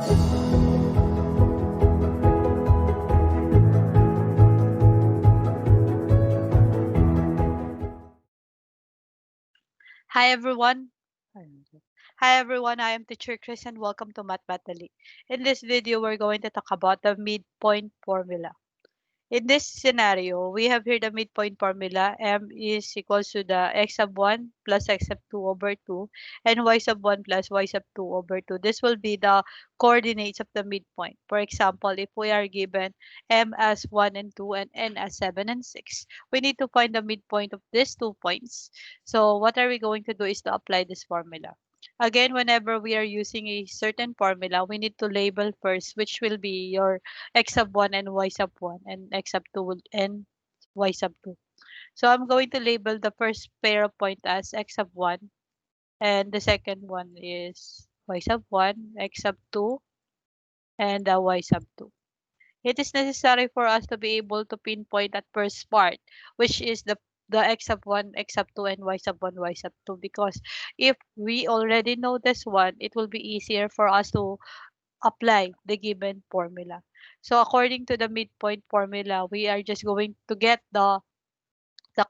Hi everyone. Hi everyone, I am Teacher Chris and welcome to Math Battle. In this video, we're going to talk about the midpoint formula. In this scenario, we have here the midpoint formula. M is equals to the x sub 1 plus x sub 2 over 2 and y sub 1 plus y sub 2 over 2. This will be the coordinates of the midpoint. For example, if we are given m as 1 and 2 and n as 7 and 6, we need to find the midpoint of these 2 points. So what are we going to do is to apply this formula. Again, whenever we are using a certain formula, we need to label first which will be your x sub 1 and y sub 1 and x sub 2 and y sub 2. So I'm going to label the first pair of point as x sub 1 and the second one is y sub 1, x sub 2 and y sub 2. It is necessary for us to be able to pinpoint that first part, which is the x sub 1, x sub 2, and y sub 1, y sub 2. Because if we already know this one, it will be easier for us to apply the given formula. So according to the midpoint formula, we are just going to get the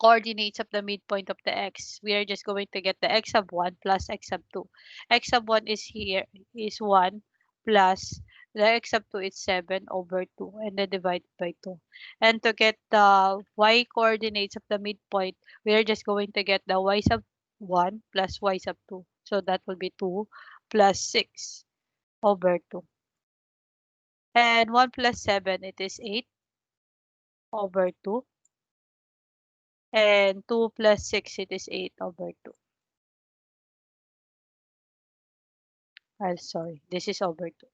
coordinates of the midpoint of the x. We are just going to get the x sub 1 plus x sub 2. X sub 1 is here is 1 plus the x sub 2 is 7 over 2 and then divided by 2. And to get the y coordinates of the midpoint, we are just going to get the y sub 1 plus y sub 2. So that will be 2 plus 6 over 2. And 1 plus 7, it is 8 over 2. And 2 plus 6, it is 8 over 2. Sorry, this is over 2.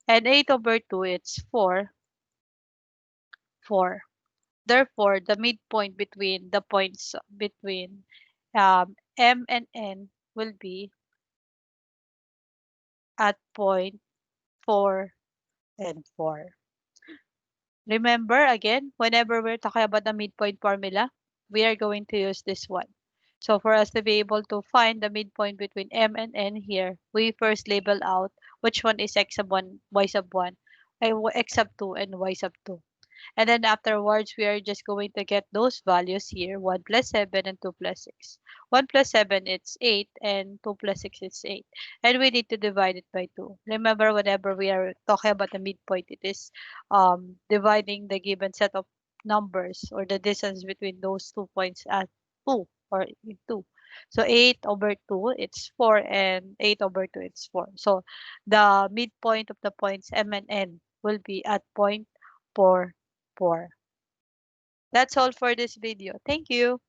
And 8 over 2, it's 4, 4. Therefore, the midpoint between the points between M and N will be at point 4 and 4. Remember, again, whenever we're talking about the midpoint formula, we are going to use this one. So for us to be able to find the midpoint between M and N here, we first label out which one is x sub 1, y sub 1, x sub 2, and y sub 2. And then afterwards, we are just going to get those values here, 1 plus 7 and 2 plus 6. 1 plus 7, it's 8, and 2 plus 6 is 8. And we need to divide it by 2. Remember, whenever we are talking about the midpoint, it is dividing the given set of numbers or the distance between those 2 points at 2 or in 2. So 8 over 2, it's 4, and 8 over 2, it's 4. So the midpoint of the points M and N will be at point 4, 4. That's all for this video. Thank you.